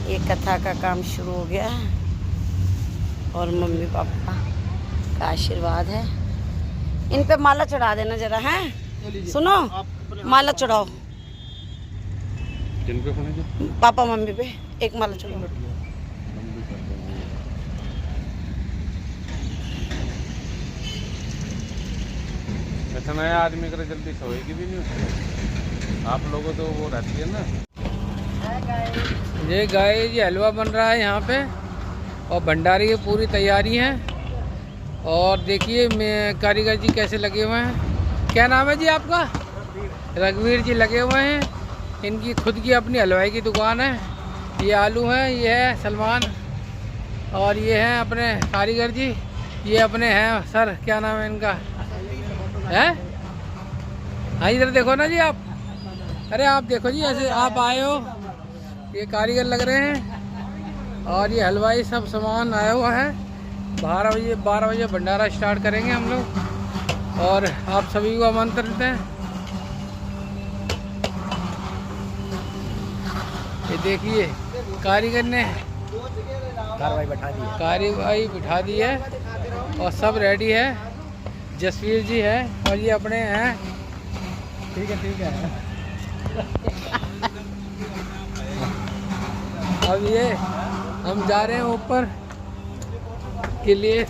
ये कथा का काम शुरू हो गया है और मम्मी पापा का आशीर्वाद है। इन पे माला चढ़ा देना जरा, है? सुनो, माला चढ़ाओ किन पे? पापा मम्मी पे एक माला चढ़ाओ। ऐसा नया आदमी करे जल्दी सोएगी भी नहीं उसको। आप लोगों तो वो रहती है ना। ये गाय जी हलवा बन रहा है यहाँ पे और भंडारी की पूरी तैयारी है। और देखिए मैं कारीगर जी कैसे लगे हुए हैं। क्या नाम है जी आपका? रघुवीर जी लगे हुए हैं। इनकी खुद की अपनी हलवाई की दुकान है। ये आलू हैं, ये है सलमान और ये हैं अपने कारीगर जी। ये अपने हैं सर, क्या नाम है इनका? है हाँ, इधर देखो ना जी आप। अरे आप देखो जी, ऐसे आप आए हो, ये कारीगर लग रहे हैं और ये हलवाई सब सामान आया हुआ है। 12 बजे भंडारा स्टार्ट करेंगे हम लोग और आप सभी को आमंत्रित हैं। ये देखिए कारीगर ने कार्रवाई बिठा दी है और सब रेडी है। जसवीर जी है और ये अपने हैं। ठीक है अब ये हम जा रहे हैं ऊपर के लिए।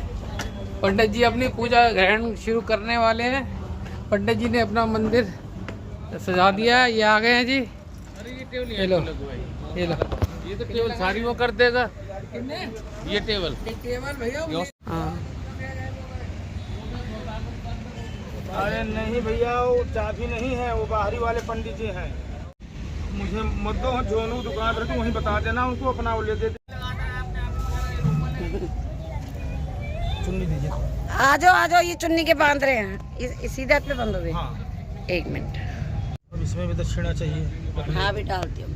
पंडित जी अपनी पूजा ग्रहण शुरू करने वाले हैं। पंडित जी ने अपना मंदिर सजा दिया है। ये आ गए हैं जी। ये लो ये लो। ये तो टेबल सारी वो कर देगा। ये टेबल भैया। हाँ अरे नहीं भैया, वो चाबी नहीं है, वो बाहरी वाले पंडित जी हैं। मुझे मत दो, जोनू दुकान रहती वहीं बता देना उनको, अपना वो ले दे। चुन्नी दीजिए। आ जाओ, ये चुन्नी के बांध रहे हैं। सीधे हाथ पे बंधोगे? हाँ। 1 मिनट। अब इसमें भी दक्षिणा चाहिए। हाँ भी डालती हूँ।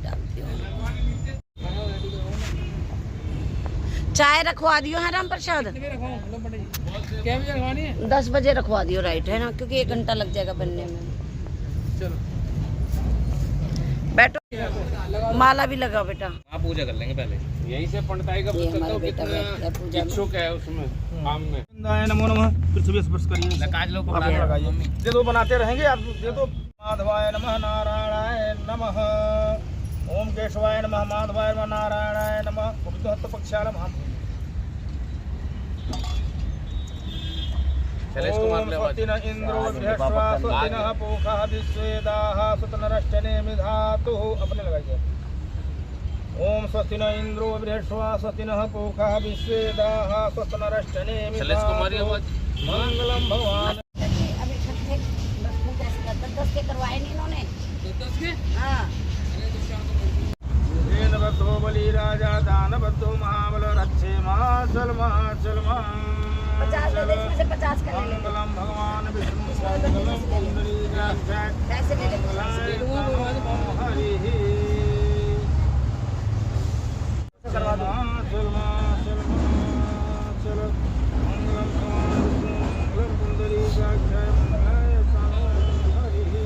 चाय रखवा दियो है राम प्रसाद? क्या बजे रखवानी है? 10 बजे रखवा दियो, राइट है ना, क्योंकि 1 घंटा लग जाएगा बनने में। चलो बैठो, माला भी लगाओ बेटा। आप पूजा कर लेंगे पहले। यहीं से पंडिताई का ये हमारा बेटा बैठ गया पूजा में। इच्छुक है उसमें काम में। नमो नमः। पृथ्वी स्पर्श करिए। काज लोग आप लगाइए। दे दो, बनाते रहेंगे आप। दे दो। माधवाय नमः, नारायणाय नमः, ओम केशवाय नमः, माधवाय नमः, नारायणाय नमः, उपहत पक्षाय नमः। शैलेश कुमार ले आवाज। स्वस्तिन इंद्रो बृहस्पतिः स्वस्तिनः पूषः विश्वेदाः स्वस्तिनश्चने धातुः। अपने लगाइए। ओम स्वस्तिन इंद्रो बृहस्पतिः स्वस्तिनः पूषः विश्वेदाः स्वस्तिनश्चने शैलेश कुमार की आवाज। मंगलम भगवान। अभी 10 के करवाए नहीं इन्होंने। 10 के? हाँ। बद्धो बलि राजा दानबद्धो महाबल रक्षे माचल 50 दे दे, इसमें से 50 कर ले। मंगलम भगवान विष्णु मंगलम पुंडरीकाक्षाय पैसे ले ले। हरि करवा दो। मंगलम भगवान विष्णु मंगलम पुंडरीकाक्षाय मंगलाय हरि।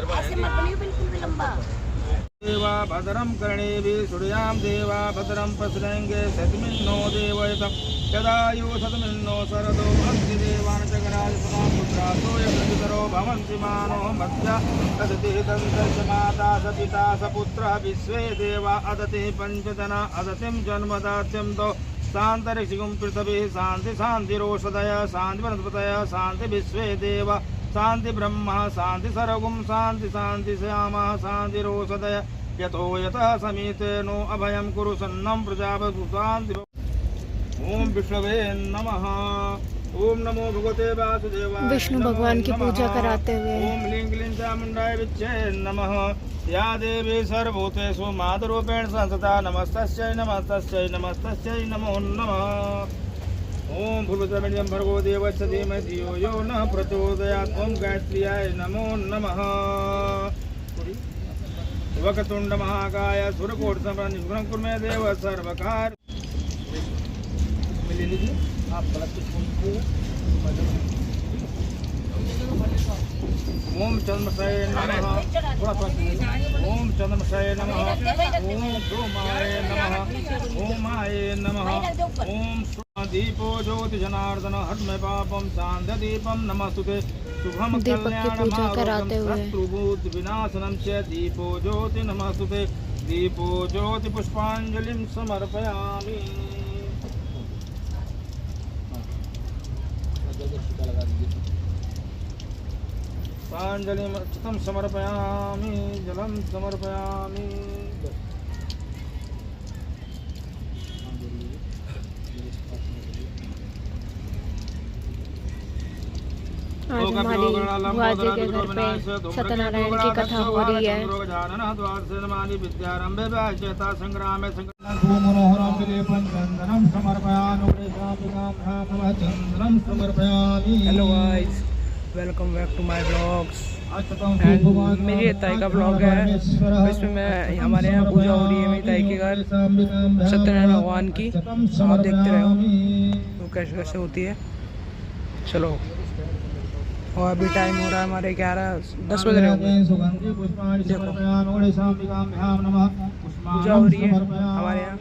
ऐसे मत बनियो, बिल्कुल भी लंबा। देवा भद्रम कर्णेभिः सूर्यां देवा भद्रं पश्येंगे सतमिन्नो देवयतं यदायु सतमिन्नो शरदो भक्ति देवान् जगराज सदां पुत्रासो यदुतरो भवन्ति मानो मध्या तदति दन्तस्य माता स पिता स पुत्रः विश्वे देवा अदति पञ्चजना अदतिं जन्मदात्यं दो शान्तरिक्षिगुं पृथिवीः शान्ति शान्तिरोषधय शान्ति वनस्पतयः शान्ति विश्वे देवा शांति ब्रह्म शांति सर्वगुम शांति शांति श्यामः शांति रोषधय यतो यतः समीतेनो अभयं कुरु सन्नं प्रजापतु शांति। ओम विष्णवे नमः। ओम नमो भगवते वासुदेवाय। विष्णु भगवान की पूजा कराते हुए ओम लीं क्लीं चामुण्डाय विच्चे नमः। या देवी सर्वभूतेषु मातरूपेण संस्थिता नमस्तस्यै नमस्तस्यै नमस्तस्यै नमो नमः। ओम भूर्भुवस्सुः भर्गो देवस्य धीमहि धियो यो नः प्रचोदयात्। ओम गायत्र्याय नमो नमः। वक्रतुंड महाकाय सूर्यकोटि समप्रभ निर्विघ्नं कुरु मे देव सर्वकार्य। आप गलत ओम चंद्रमसाय नमः। ओम चंद्रमसाय नमः। ओम सोमाय नमः। ओमाय नमः। ओम दीपो ज्योति जनार्दन हट में पापम शांत दीपम नमस्तुते शुभम दीपक की पूजा कराते हुए। शत्रुभूत विनाशनम च दीपो ज्योति नमस्तुते दीपो ज्योति पुष्पांजलिं समर्पयामि। पुष्पांजलिं अर्चितं समर्पयामि जलं समर्पयामि। आज हमारी बुआ जी के घर पे सत्यनारायण की कथा हो रही है। Hello guys, welcome back to my blogs. मेरी ताई का ब्लॉग है, इसमें मैं हमारे यहाँ पूजा हो रही है मेरी ताई के घर सत्यनारायण भगवान की। आप देखते रहो तो कैसे कैसे होती है। चलो, और अभी टाइम हो रहा है हमारे 10 बज रहे होंगे। देखो पूजा हो रही है हमारे यहाँ,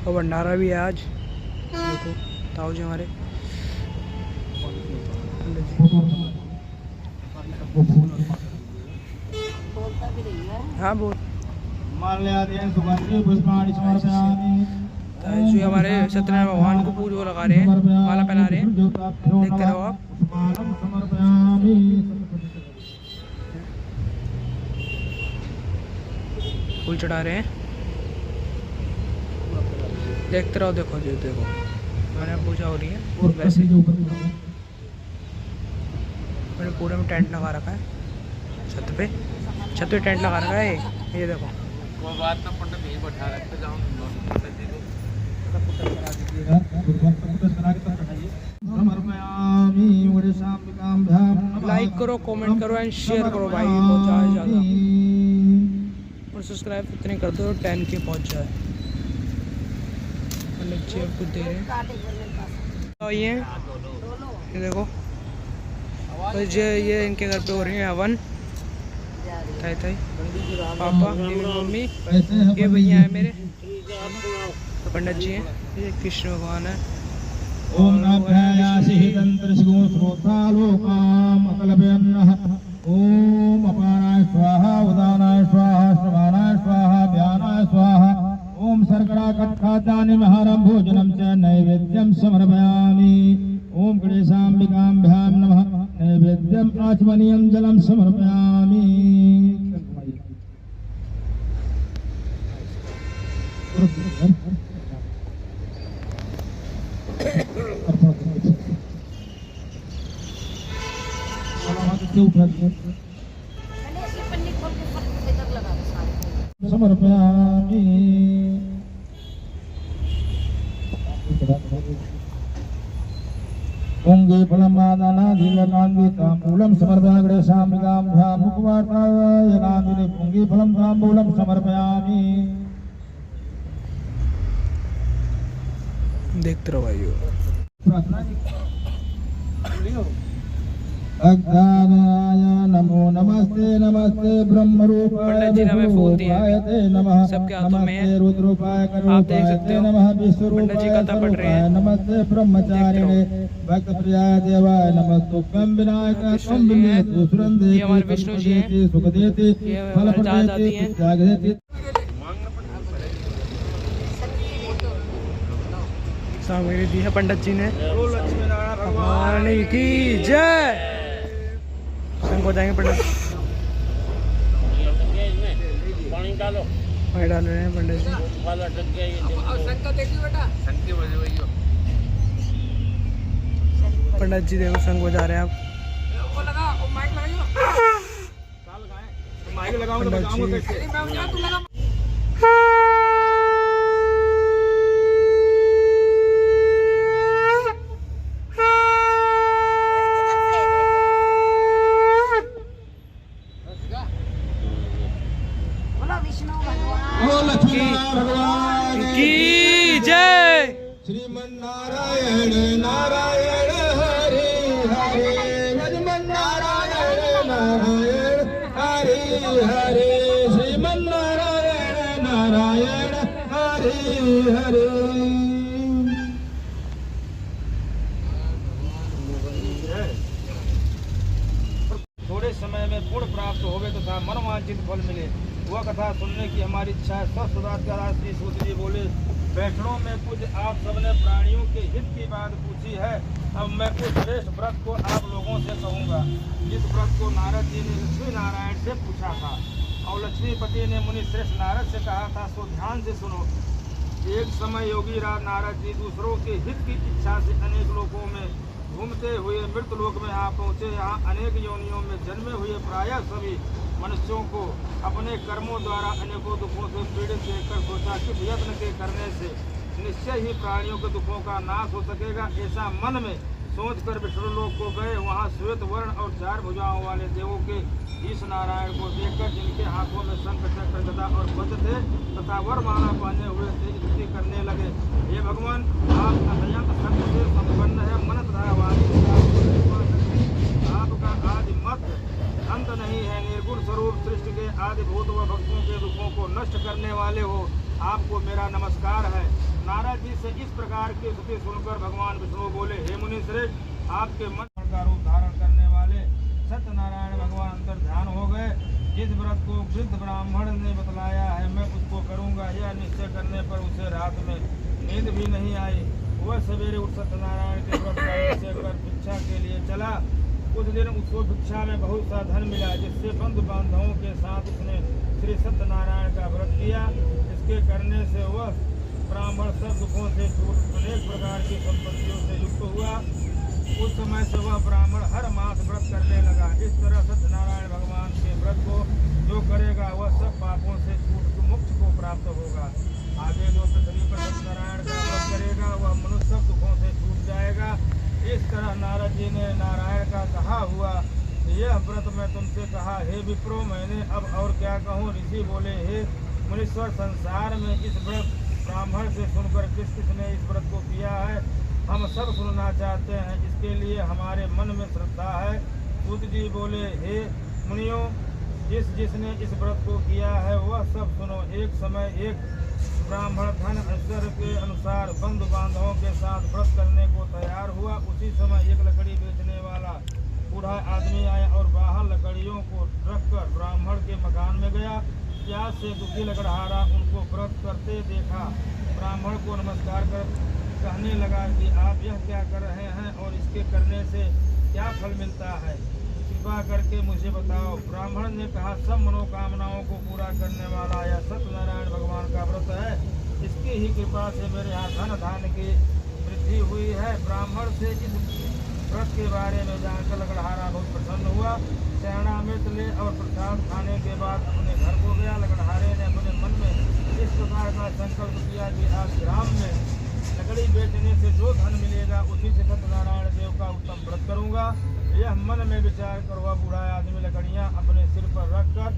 और भंडारा भी है आज। देखो ताऊ जी हमारे। हाँ बोल। ताऊ जी हमारे सत्यनारायण भगवान को पूजा लगा रहे हैं, माला पहना रहे हैं। देखते रहो आप। फूल चढ़ा रहे हैं, देखते रहो। देखो जी, देखो हमारे यहाँ पूजा हो रही है। वैसे मैंने पूरे में टेंट लगा रखा है, छत पे टेंट लगा रखा है। ये देखो कोई बात ना, पंडित यही बैठा रखते जाओ। लाइक करो, कमेंट करो एंड शेयर करो भाई, बहुत ज़्यादा। और सब्सक्राइब इतने कर दो 10K पहुँच जाए। नीचे कुछ दे रहे हैं तो ये देखो। तो ये इनके घर पे हो रही है हवन। ताई पापा मम्मी, ये भैया है मेरे पंडित जी हैं। ये कृष्ण भगवान है। ओम नभ्यायासि तंत्रसिगो श्रोतालोकाम अकलभ्यन्नः। ओम अपानाय स्वाहा उदानाय स्वाहा श्रवणाय स्वाहा व्यानाय स्वाहा। ओम शर्करा कट्खादानिमहारं भोजनं च नैवेद्यं समर्पयामि। ओम गणेशाम्बिकाभ्यां नमः। नैवेद्यम् आचमनीयं जलं समर्पयामि। समर्पयामि। ओंगे फलमादानाधिकान्विताम्बूलं समर्पयामि। गणेशाम्बिकाभ्यां मुखवार्ताय यगामिनि पुंगे फलं ताम्बूलं समर्पयामि। देखते रहो भाई। अज्ञानाय नमो नमस्ते नमस्ते ब्रह्मरूपाय विष्णुरूपाय नमः। सबके हाथों में है, नमस्ते रुद्ररूपाय आप देख करूपाय सकते हो। नमः। पंडित जी विश्वरूपाय कथा पढ़ रहे हैं। नमस्ते ब्रह्मचारिणे भक्तप्रियाय देवाय नमस्तुभ्यं विनायकाय त्वं विनेतु सुरंदेति ये हमारे विष्णु जी हैं। सुखदेति ये फलप्रदेति हैं। त्यागदेति। सामग्री दी है पंडित जी ने। भगवान की जय। शंख बजाएंगे पंडित। पानी डाल रहे हैं पंडित जी। पंडित जी देखो शंख बजा रहे हैं आप। पंडित जी की जय। श्रीमन्नारायण नारायण हरे हरे हरे। थोड़े समय में पुण्य प्राप्त होवे तथा मनोवांछित फल मिले, वह कथा सुनने की हमारी इच्छा है। श्री सूत जी बोले, बैठनों में कुछ आप सबने प्राणियों के हित की बात पूछी है। अब मैं उस श्रेष्ठ व्रत को आप लोगों से कहूँगा, जिस व्रत को नारद जी ने लक्ष्मी नारायण से पूछा था और लक्ष्मीपति ने मुनि श्रेष्ठ नारद से कहा था। सो ध्यान से सुनो। एक समय योगी राज नारद जी दूसरों के हित की इच्छा से अनेक लोगों में घूमते हुए मृत लोक में आ पहुँचे। यहाँ अनेक योनियों में जन्मे हुए प्रायः सभी मनुष्यों को अपने कर्मों द्वारा अनेकों दुखों से पीड़ित देखकर सोचा किस यत्न के करने से निश्चय ही प्राणियों के दुखों का नाश हो सकेगा। ऐसा मन में सोचकर विष्णु लोक को गए। वहाँ श्वेत वर्ण और 4 भुजाओं वाले देवों के ईश नारायण को देखकर, जिनके हाथों में शंख चक्र गदा और वज्र थे तथा वरमाला पहने हुए थे, स्तुति करने लगे। हे भगवान, आप अत्यंत शक्ति से संपन्न है, मन तथा वाणी आपका आदि मत अंत नहीं है। निर्गुण स्वरूप सृष्टि के आदि भूत व भक्तों के दुखों को नष्ट करने वाले हो, आपको मेरा नमस्कार है। नारद जी से इस प्रकार की स्तुति सुनकर भगवान विष्णु बोले, हे मुनि श्रेष्ठ, आपके मन का रूप धारण करने वाले सत्यनारायण भगवान अंतर ध्यान हो गए। जिस व्रत को वृद्ध ब्राह्मण ने बतलाया है मैं उसको करूँगा, यह निश्चय करने पर उसे रात में नींद भी नहीं आई। वह सवेरे उठ सत्यनारायण के व्रत से कर भिक्षा के लिए चला। कुछ दिन उसको भिक्षा में बहुत सा धन मिला, जिससे बंधु बांधवों के साथ उसने श्री सत्यनारायण का व्रत किया। इसके करने से वह ब्राह्मण सब दुखों से छूट अनेक प्रकार की संपत्तियों से युक्त हुआ। उस समय से वह ब्राह्मण हर मास व्रत करने लगा। इस तरह सत्यनारायण भगवान के व्रत को जो करेगा वह सब पापों से छूट मोक्ष को प्राप्त होगा। आगे जो पृथ्वी पर सत्यनारायण का व्रत करेगा वह मनुष्य सब दुखों से छूट जाएगा। इस तरह नारद जी ने नारायण का कहा हुआ यह व्रत मैं तुमसे कहा। हे विप्रो, मैंने अब और क्या कहूँ। ऋषि बोले, हे मुनीश्वर, संसार में इस व्रत ब्राह्मण से सुनकर किस किसने इस व्रत को किया है, हम सब सुनना चाहते हैं। इसके लिए हमारे मन में श्रद्धा है। सूत जी बोले, हे मुनियों, जिसने इस व्रत को किया है वह सब सुनो। एक समय एक ब्राह्मण धन ऐश्वर्य के अनुसार बंधु बांधवों के साथ व्रत करने को तैयार हुआ। उसी समय एक लकड़ी बेचने वाला बूढ़ा आदमी आया और बाहर लकड़ियों को रखकर ब्राह्मण के मकान में गया। प्यास से दुखी लकड़हारा उनको व्रत करते देखा। ब्राह्मण को नमस्कार कर कहने लगा कि आप यह क्या कर रहे हैं और इसके करने से क्या फल मिलता है, कृपा करके मुझे बताओ। ब्राह्मण ने कहा, सब मनोकामनाओं को पूरा करने वाला यह सत्यनारायण भगवान का व्रत है। इसकी ही कृपा से मेरे यहाँ धन धान की वृद्धि हुई है। ब्राह्मण से इस व्रत के बारे में जानकर लकड़हारा बहुत प्रसन्न हुआ। शरणामृत ले और प्रसाद खाने के बाद अपने घर को गया। लकड़हारे ने अपने मन में इस प्रकार का संकल्प किया कि आज ग्राम में लकड़ी बेचने से जो धन मिलेगा उसी से सत्यनारायण देव का उत्तम व्रत करूँगा। यह मन में विचार कर वह बूढ़ा आदमी लकड़ियाँ अपने सिर पर रखकर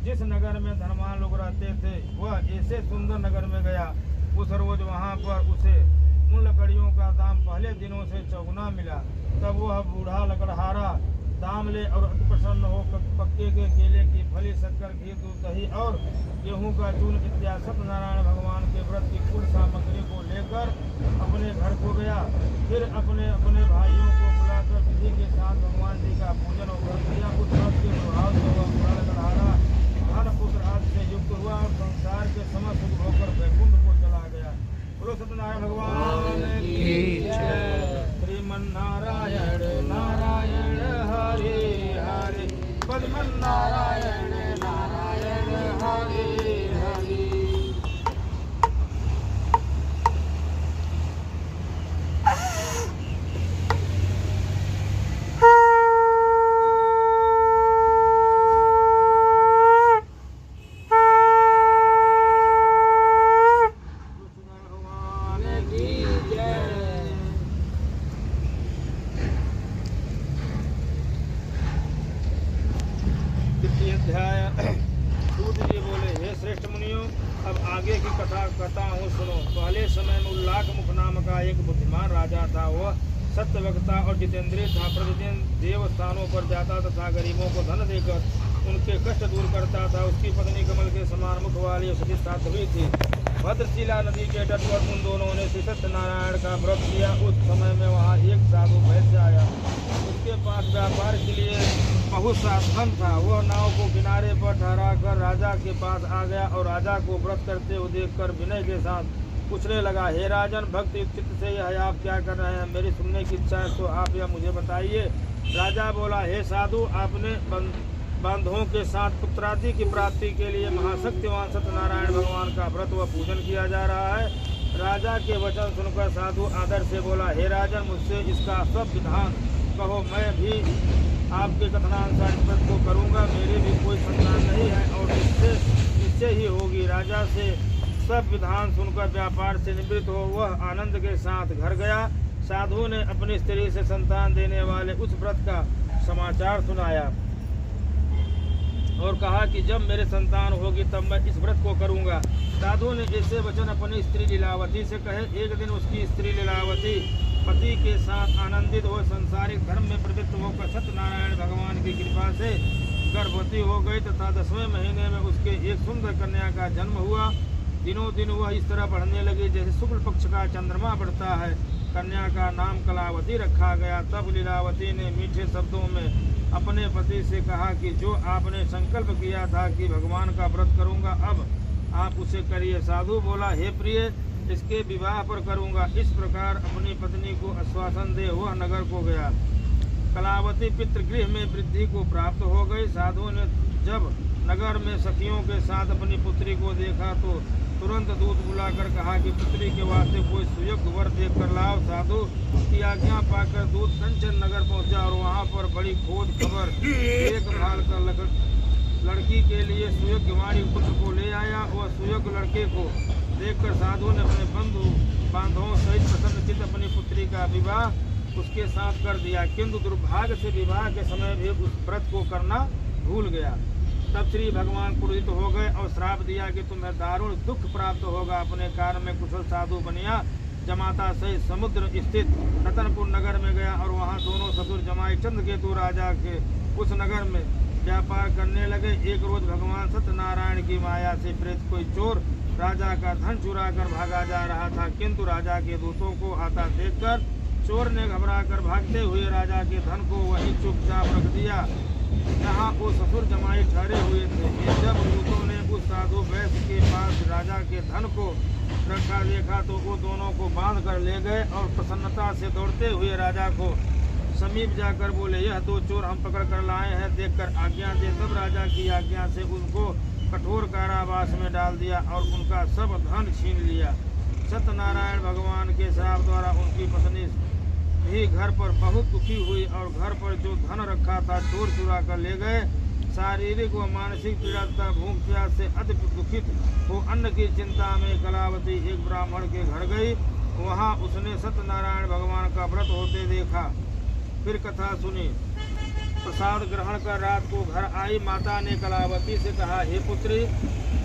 जिस नगर में धनवान लोग रहते थे वह ऐसे सुंदर नगर में गया। उस रोज वहाँ पर उसे उन लकड़ियों का दाम पहले दिनों से चौगुना मिला। तब वह बूढ़ा लकड़हारा दाम ले और अति प्रसन्न हो पक्के के केले की फली, शक्कर, घी, दूध, दही और गेहूं का चून इत्यादि सत्यनारायण भगवान के व्रत की कुल सामग्री को लेकर अपने घर को गया। फिर अपने अपने भाइयों को बुलाकर विधि के साथ भगवान जी का पूजन और व्रत किया। उस व्रत के प्रभाव से वह बूढ़ा लकड़हारा धन पुत्र आदि से युक्त हुआ और संसार के समस्त सुख होकर वैकुंठ को चला गया। बोलो सत्यनारायण भगवान की जय। श्रीमन्नारायण नारायण हरे हरे, पद्मनारायण नारायण हरे हरे। सूत जी बोले, हे श्रेष्ठ मुनियों, अब आगे की कथा कहता हूँ सुनो। पहले समय में उल्लाक मुख नाम का एक बुद्धिमान राजा था। वह सत्यवक्ता और जितेंद्रिय था। प्रतिदिन देव स्थानों पर जाता तथा गरीबों को धन देकर उनके कष्ट दूर करता था। उसकी पत्नी कमल के समान मुख वाली सती साध्वी थी। भद्रशिला नदी के तट पर उन दोनों ने श्री सत्यनारायण का व्रत किया। उस समय में वहाँ एक साधु वैश्य आया। उसके पास व्यापार के लिए बहुत सा धन था। वह नाव को किनारे पर ठहरा कर राजा के पास आ गया और राजा को व्रत करते हुए देखकर विनय के साथ पूछने लगा, हे राजन, भक्ति चित्त से यह आप क्या कर रहे हैं? मेरी सुनने की इच्छा है तो आप यह मुझे बताइए। राजा बोला, हे साधु, आपने बांधवों के साथ पुत्रादि की प्राप्ति के लिए महाशक्तिवान सत्यनारायण भगवान का व्रत व पूजन किया जा रहा है। राजा के वचन सुनकर साधु आदर से बोला, हे राजन, मुझसे इसका सब विधान कहो, मैं भी आपके कथनानुसार इस व्रत को करूँगा। मेरे भी कोई संतान नहीं है और इससे ही होगी। राजा से सब विधान सुनकर व्यापार से निवृत्त हो वह आनंद के साथ घर गया। साधु ने अपनी स्त्री से संतान देने वाले उस व्रत का समाचार सुनाया और कहा कि जब मेरे संतान होगी तब मैं इस व्रत को करूंगा। साधु ने ऐसे वचन अपनी स्त्री लीलावती से कहे। एक दिन उसकी स्त्री लीलावती पति के साथ आनंदित हो संसारिक धर्म में प्रवृत्त होकर सत्यनारायण भगवान की कृपा से गर्भवती हो गई तथा 10वें महीने में उसके एक सुंदर कन्या का जन्म हुआ। दिनों दिन वह इस तरह बढ़ने लगी जैसे शुक्ल पक्ष का चंद्रमा बढ़ता है। कन्या का नाम कलावती रखा गया। तब लीलावती ने मीठे शब्दों में अपने पति से कहा कि जो आपने संकल्प किया था कि भगवान का व्रत करूंगा, अब आप उसे करिए। साधु बोला, हे प्रिय, इसके विवाह पर करूंगा। इस प्रकार अपनी पत्नी को आश्वासन दे वह नगर को गया। कलावती पितृगृह में वृद्धि को प्राप्त हो गई। साधु ने जब नगर में सखियों के साथ अपनी पुत्री को देखा तो तुरंत दूत बुलाकर कहा कि पुत्री के वास्ते कोई सुयोग्य वर देख कर लाओ। साधु की आज्ञा पाकर दूत कंचन नगर पहुंचा और वहां पर बड़ी खोज खबर देखभाल कर लड़की के लिए सुयोग्य वाणी पुत्र को ले आया। वह सुयोग्य लड़के को देखकर साधु ने अपने बंधु बांधवों सहित प्रसन्नचित्त अपनी पुत्री का विवाह उसके साथ कर दिया। किंतु दुर्भाग्य से विवाह के समय भी उस व्रत को करना भूल गया। तब श्री भगवान क्रोधित हो गए और श्राप दिया कि तुम्हें दारुण दुख प्राप्त होगा। अपने कार्य में कुशल साधु बनिया जमाता सहित समुद्र स्थित रतनपुर नगर में गया और वहां दोनों ससुर जमाई चंद्रकेतु राजा के उस नगर में व्यापार करने लगे। एक रोज भगवान सत्यनारायण की माया से प्रेरित कोई चोर राजा का धन चुरा कर भागा जा रहा था, किंतु राजा के दूतों को आता देखकर चोर ने घबराकर भागते हुए राजा के धन को वहीं चुपचाप रख दिया जहाँ वो ससुर जमाई ठहरे हुए थे। जब दूतों ने उस साधु वैश्य के पास राजा के धन को रखा देखा तो वो दोनों को बांध कर ले गए और प्रसन्नता से दौड़ते हुए राजा को समीप जाकर बोले, यह दो चोर हम पकड़ कर लाए हैं, देखकर आज्ञा दे। तब राजा की आज्ञा से उनको कठोर कारावास में डाल दिया और उनका सब धन छीन लिया। सत्यनारायण भगवान के श्राप द्वारा उनकी पत्नी भी घर पर बहुत दुखी हुई और घर पर जो धन रखा था चोर चुरा कर ले गए। शारीरिक व मानसिक पीड़ा तथा भूख प्यास से अति दुखित हो अन्न की चिंता में कलावती एक ब्राह्मण के घर गई। वहां उसने सत्यनारायण भगवान का व्रत होते देखा। फिर कथा सुनी। प्रसाद ग्रहण कर रात को घर आई। माता ने कलावती से कहा, हे पुत्री,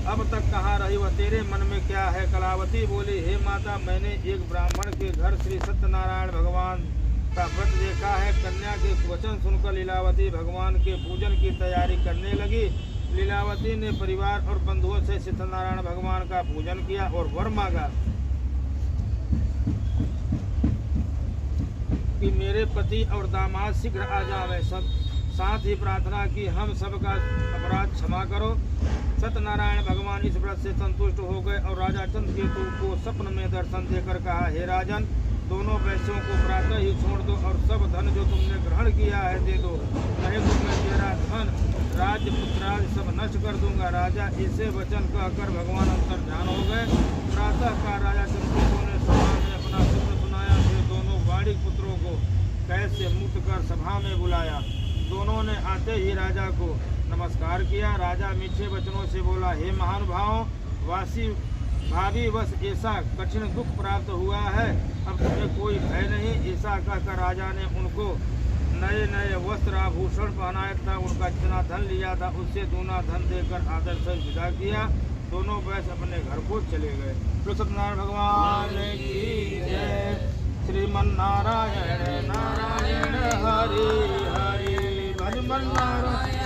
अब तक कहाँ रही वह, तेरे मन में क्या है? कलावती बोली, हे माता, मैंने एक ब्राह्मण के घर श्री सत्यनारायण भगवान का व्रत देखा है। कन्या के वचन सुनकर लीलावती भगवान के पूजन की तैयारी करने लगी। लीलावती ने परिवार और बंधुओं से सत्यनारायण भगवान का पूजन किया और वर मांगा कि मेरे पति और दामाद शीघ्र आ जावे। साथ ही प्रार्थना की, हम सबका अपराध क्षमा करो। सत्यनारायण भगवान इस व्रत से संतुष्ट हो गए और राजा चंद्रकेतु को स्वप्न में दर्शन देकर कहा, हे राजन, दोनों वैश्यों को प्रातः ही छोड़ दो और सब धन जो तुमने ग्रहण किया है दे दो, नहीं तो मैं तेरा धन राज्य पुत्रादि सब नष्ट कर दूंगा। राजा ऐसे वचन कहकर भगवान अंतर ध्यान हो गए। प्रातः का राजा चंद्रकेतु ने सभा में अपना स्वप्न सुनाया। फिर दोनों वाणिक पुत्रों को कैद से मुक्त कर सभा में बुलाया। दोनों ने आते ही राजा को नमस्कार किया। राजा मीठे वचनों से बोला, हे महानुभाव, वासी भाभी बस ऐसा कठिन दुख प्राप्त हुआ है, अब तुम्हें कोई भय नहीं। ऐसा कहकर राजा ने उनको नए नए वस्त्र आभूषण पहनाया था। उनका जितना धन लिया था उससे दूना धन देकर आदर से विदा किया। दोनों वैश्य अपने घर को चले गए। सत्यनारायण भगवान की जय। श्रीमन्नारायण नारायण हरि हरि भजमन नारायण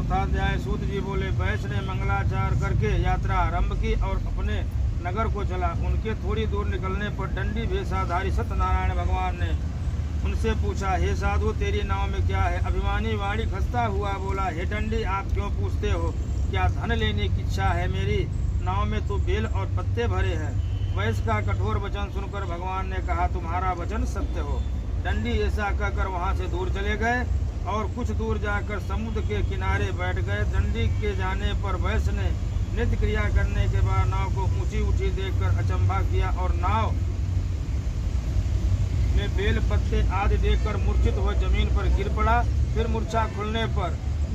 चौथाध्याय। सूत जी बोले, वैश्य ने मंगलाचार करके यात्रा आरंभ की और अपने नगर को चला। उनके थोड़ी दूर निकलने पर दंडी भेषाधारी सत्यनारायण भगवान ने उनसे पूछा, हे साधु, तेरी नाव में क्या है? अभिमानी वाणी खसता हुआ बोला, हे दंडी, आप क्यों पूछते हो? क्या धन लेने की इच्छा है? मेरी नाव में तो बेल और पत्ते भरे हैं। वैश्य का कठोर वचन सुनकर भगवान ने कहा, तुम्हारा वचन सत्य हो। दंडी ऐसा कहकर वहां से दूर चले गए और कुछ दूर जाकर समुद्र के किनारे बैठ गए। दंडी के जाने पर वैश्य ने नित्य क्रिया करने के बाद नाव को ऊंची ऊंची देखकर अचंभा किया और नाव में बेल पत्ते आदि देखकर मूर्छित हो जमीन पर गिर पड़ा। फिर मूर्छा खुलने पर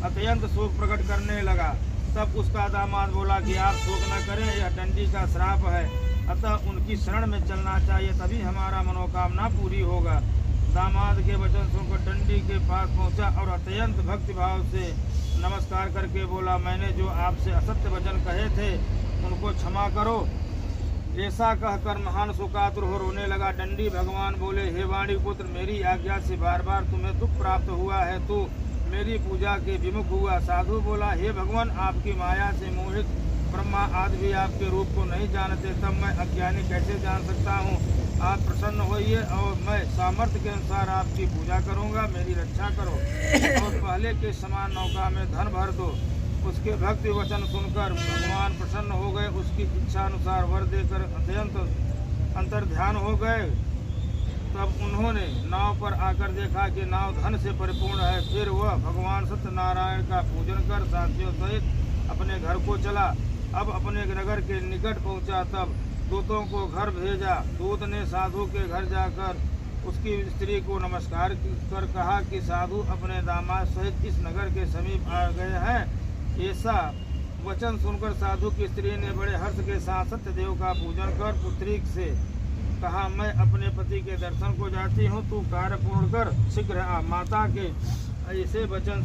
अत्यंत शोक प्रकट करने लगा। तब उसका दामाद बोला कि आप शोक न करें, यह दंडी का श्राप है, अतः उनकी शरण में चलना चाहिए, तभी हमारा मनोकामना पूरी होगा। दामाद के वचन सुनकर दंडी के पास पहुंचा और अत्यंत भक्ति भाव से नमस्कार करके बोला, मैंने जो आपसे असत्य वचन कहे थे उनको क्षमा करो। ऐसा कहकर महान शोकातुर हो रोने लगा। दंडी भगवान बोले, हे वाणी पुत्र, मेरी आज्ञा से बार बार तुम्हें दुख प्राप्त हुआ है, तो मेरी पूजा के विमुख हुआ। साधु बोला, हे भगवान, आपकी माया से मोहित ब्रह्मा आदि भी आपके रूप को नहीं जानते, तब मैं अज्ञानी कैसे जान सकता हूँ? आप प्रसन्न होइए और मैं सामर्थ्य के अनुसार आपकी पूजा करूँगा, मेरी रक्षा करो और पहले के समान नौका में धन भर दो। उसके भक्ति वचन सुनकर भगवान प्रसन्न हो गए। उसकी इच्छा अनुसार वर देकर अत्यंत अंतर्ध्यान हो गए। तब उन्होंने नाव पर आकर देखा कि नाव धन से परिपूर्ण है। फिर वह भगवान सत्यनारायण का पूजन कर साथियों सहित अपने घर को चला। अब अपने नगर के निकट पहुंचा, तब दूतों को घर भेजा। दूत ने साधु के घर जाकर उसकी स्त्री को नमस्कार कर कहा कि साधु अपने दामाद सहित इस नगर के समीप आ गए हैं। ऐसा वचन सुनकर साधु की स्त्री ने बड़े हर्ष के साथ सत्यदेव का पूजन कर पुत्री से कहा, मैं अपने पति के दर्शन को जाती हूँ, तू कार्य पूर्ण कर, शीघ्र आ। माता के ऐसे वचन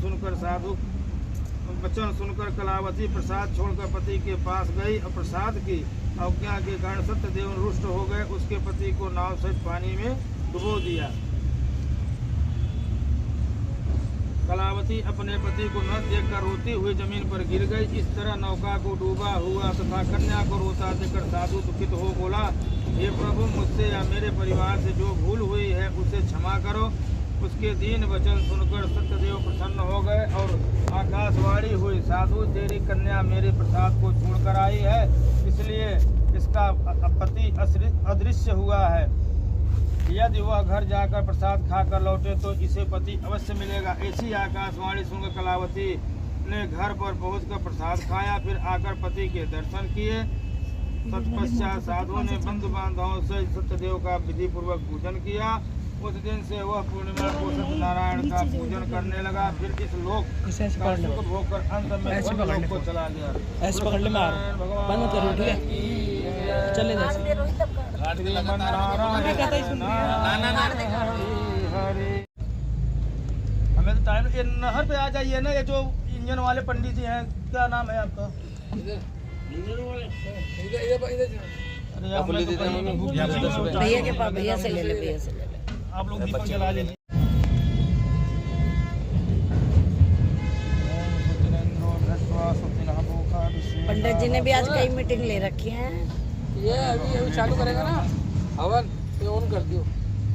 सुनकर कलावती प्रसाद छोड़कर पति के पास गई और प्रसाद की अवज्ञा के कारण सत्यदेव रुष्ट हो गए। उसके पति को नाव सहित पानी में डुबो दिया। कलावती अपने पति को न देखकर रोती हुई जमीन पर गिर गई। इस तरह नौका को डूबा हुआ तथा कन्या को रोता देखकर साधु दुखित हो बोला, हे प्रभु, मुझसे या मेरे परिवार से जो भूल हुई है उसे क्षमा करो। उसके दीन वचन सुनकर सत्यदेव प्रसन्न हो गए और आकाशवाणी हुई, साधु, तेरी कन्या मेरे प्रसाद को छोड़कर आई है, इसलिए इसका पति अदृश्य हुआ है। यदि वह घर जाकर प्रसाद खाकर लौटे तो इसे पति अवश्य मिलेगा। ऐसी आकाशवाणी सुनकर कलावती ने घर पर पहुंचकर प्रसाद खाया। फिर आकर पति के दर्शन किए। तत्पश्चात साधुओं ने बंधु बांधवों से सत्यदेव का विधि पूर्वक पूजन किया। उस दिन से वह पूर्णिमा को सत्यनारायण का पूजन करने लगा। फिर इस लोक का सुख भोग कर अंत में लोक को चला गया। ऐसे पकड़ ले, मार बंद करो, ठीक है, चले हमें तो टाइम, ये नहर पे आ जाइए ना। ये जो इंजन वाले पंडित जी हैं, क्या नाम है आपका? भैया के पास, भैया से ले ले, भैया से ले ले। आप लोग दीपक जला लें। पंडित जी ने भी आज कई मीटिंग ले रखी है। ये अभी चालू करेगा ना हवन, ये ऑन कर दियो।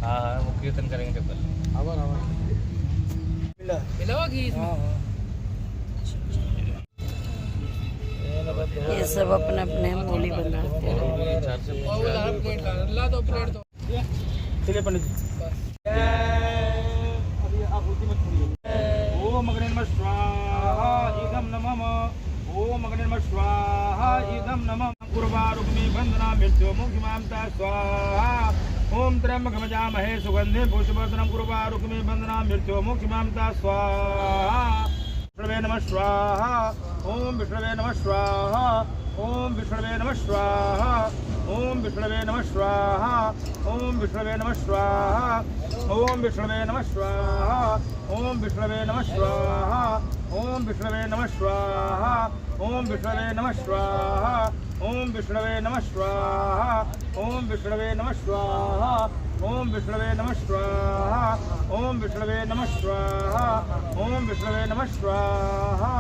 हाँ, वो कीर्तन करेंगे कल। हवन मिलावा घी इसमें। ये सब अपने अपने मूली बनाते हैं। चलिए पंडित जी, ओम अग्नि नमः स्वाहा इदं नमः। ओम अग्नि नमः स्वाहा इदं नमः। उर्वारुक्मी बंधना मृत्यु मुखिमांता स्वाहा। ओम त्र्यंबकं यजामहे सुगंधिं पुष्टिवर्धनम्। उर्वारुक्मी बंधना मृत्यु मुखिमांता स्वाहा। विष्णवे नमः स्वाहा। ओम विष्णवे नमः स्वाहा। ओम विष्णवे नमः स्वाहा। ओम विष्णवे नमः स्वाहा। ओम विष्णवे नमः स्वाहा। ओम विष्णवे नमः स्वाहा। ओम विष्णवे नमः स्वाहा। ओम विष्णवे नमः स्वाहा। ओम विष्णवे नमः स्वाहा। ओम विष्णवे नमः स्वाहा। ओम विष्णवे नमः स्वाहा। ओम विष्णवे नमः स्वाहा ओम विष्णवे नमः स्वाहा ओम विष्णवे नमः स्वाहा।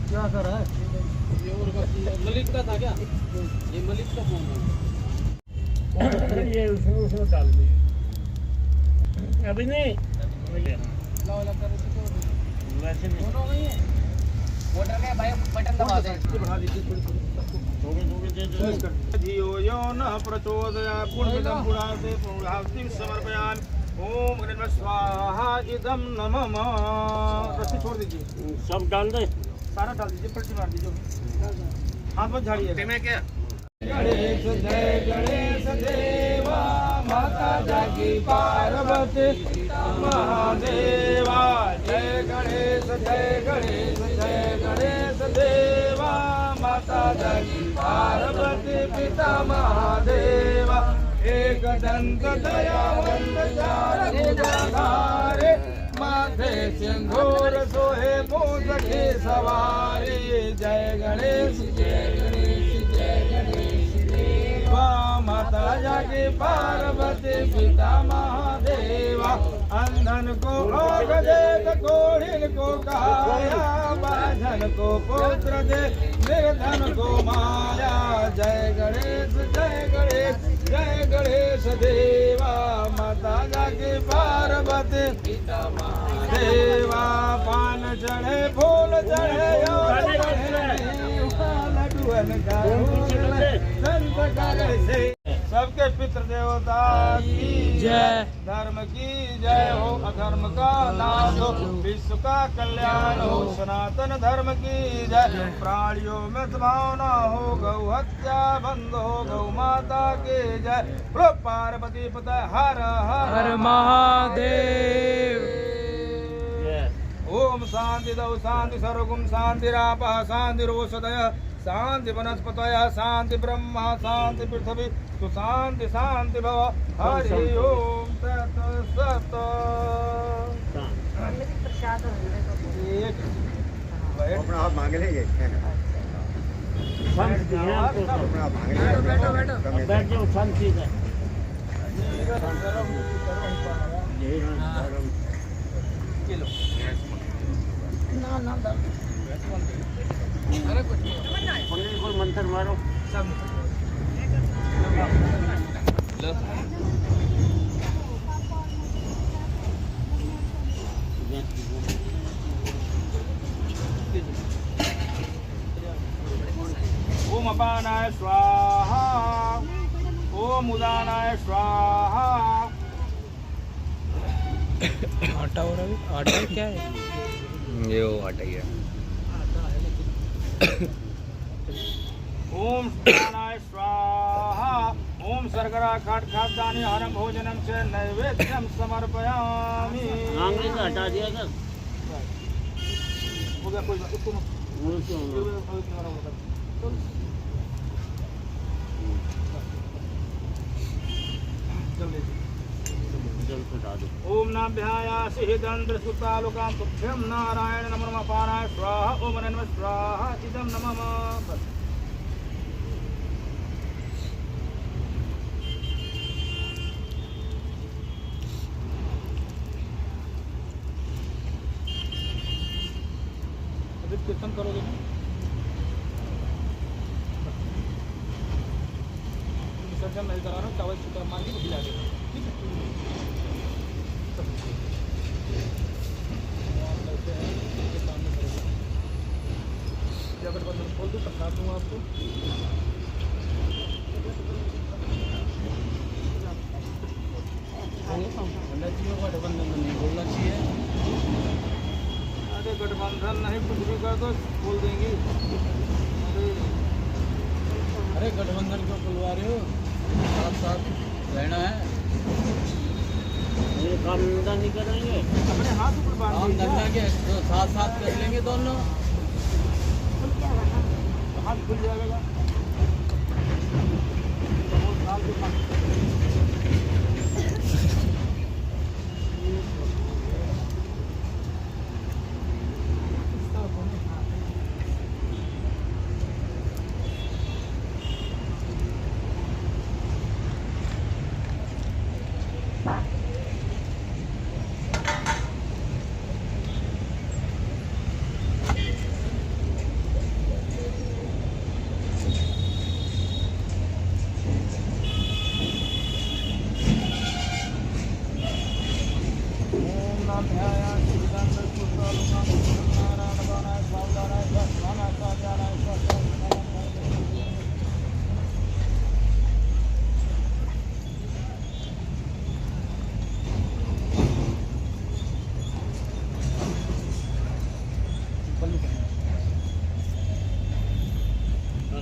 क्या कर रहा है? मलिक का था क्या? ये मलिक का फोन है। ये उसमें डाल दिए अभी नहीं। वैसे नहीं मोटर का भाई बटन दबा दे। बढ़ा दीजिए धियो यो न प्रचोदयात् पूर्णमिदं पुराते पूर्णाहुतिं समर्पयामि। ओम गणेश स्वाहा इदं नमः। रस्सी छोड़ दीजिए, सब डाल दे। सारा डाल दीजिए, पलटी मार दीजिए, हाथ मत झाड़िए। में क्या? गणेश जय गणेश देवा माता जागी पार्वती महादेवा। जय गणेश जय गणेश जय गणेश देवा माता जागी पार्वती पिता महादेवा। एक दंत दयावंत चार भुजाधारे माथे सिंदूर सोहे मूंछ की सवारी। जय गणेश जय गणेश जय गणेश देवा माता जागी पार्वती पिता महादेवा। अंधन को आँख दे कोढ़िन को काया बाझन को पुत्र दे निर्धन को माया। जय गणेश जय गणेश जय गणेश देवा माता जागी पार्वती पिता महादेवा। पान चढ़े फूल चढ़े और लड्डूअन का संत करे से। सबके पितृ देवता की जय, धर्म की जय हो, अधर्म का नाश हो, विश्व का कल्याण हो, सनातन धर्म की जय। प्राणियों में भावना हो, गौ हत्या बंद हो, गौ माता की जय। बोलो पार्वती पता हर हर हर महादेव। ओम शांति दौ शांति सर्वगुम शांतिरापः शांतिरोषधयः शांति वनस्पतयः शांति ब्रह्म शांति पृथ्वी तो शांति शांति भव। हरि ओम तत् सत्। अपना आप मांग लेंगे शांति है आपको सब। अपना आप मांग लेंगे। बैठ जाओ शांति से। कोई मंत्र मारो। ओम अपानाय स्वाहा ओम उदानाय स्वाहा। आटा हो रहा है। आटा क्या है? ये वो आटा ही है। ओम स्वानाय स्वाहा ओम शर्करा खाट खाद्यानि हरम भोजनम च नैवेद्यम समर्पयामि। आंगली से हटा दिया कर। हो गया कोई बात उसको जल हटा दो। ओम नाभ्यायासि हिदंद्र सुतालुकां तुभ्यं नारायण नमः अपानाय स्वाहा ओम नमः स्वाहा इदं नमः। अभी कीर्तन करोगे ना? विसर्जन नहीं करा रहा, चावल सुतर मान के खिला देना, ठीक है? गठबंधन खोल दूँ, प्रसाद दूँ आपको। गठबंधन नहीं बोलना चाहिए। अरे गठबंधन नहीं, कुछ भी कर दो बोल देंगी। अरे गठबंधन क्यों खुलवा रहे हो? साथ साथ रहना है। ये काम धंधा नहीं करेंगे। अपने हाथ ऊपर बांध काम दीजिए। धंधा के तो साथ साथ कर लेंगे दोनों। हाथ खुल जाएगा।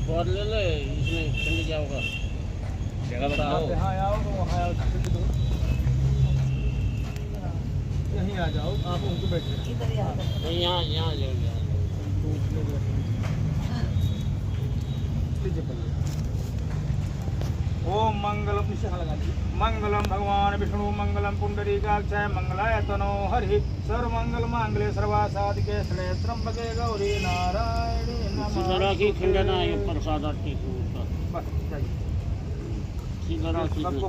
एक और ले ले, इसमें ठंड क्या होगा? जगह बताओ। यहाँ आओ तो वहाँ आओ, यहीं आ जाओ, आप उनको बैठ जाओ। नहीं, यहाँ यहाँ ले लीजिए। ओम मंगलम निशान लगा दी। मंगलम भगवान विष्णु मंगलम पुंडरीकाक्षाय मंगलाय तनो हरि सर्व मंगल मांगल्ये सर्वासाधिके शरण्ये त्र्यंबके गौरी नारायणी सीधा की खंडना ये प्रसाद ठीक होता। बस चाहिए सीधा सबको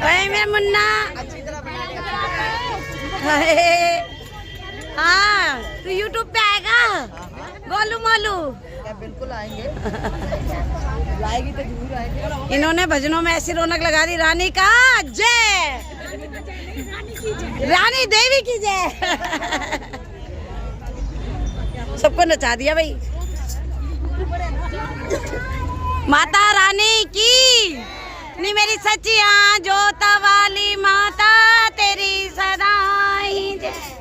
ओए मेरा मुन्ना, हाँ तू YouTube पे आएगा? गोलू मोलू बिल्कुल आएंगे। लाएगी तो जरूर आएंगे। इन्होंने भजनों में ऐसी रौनक लगा दी। रानी का जय, रानी देवी की जय। सबको नचा दिया भाई। माता रानी की नी मेरी सचिया जोता वाली माता तेरी सदा ही जय।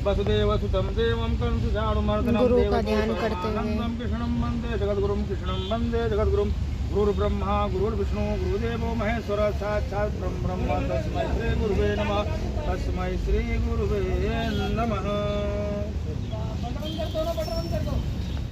वसुदेव सुतम देवम कंसुचारुमर्दनम गुरु का ध्यान करते हुए कृष्णं वंदे जगद्गुरुं कृष्णं वंदे जगद्गुरुं गुरुर्ब्रह्मा गुरुर्विष्णु गुरुदेवो महेश्वर साक्षात् ब्रह्म तस्मै श्री गुरुवे नमः। तस्मै श्री गुरुवे नमः।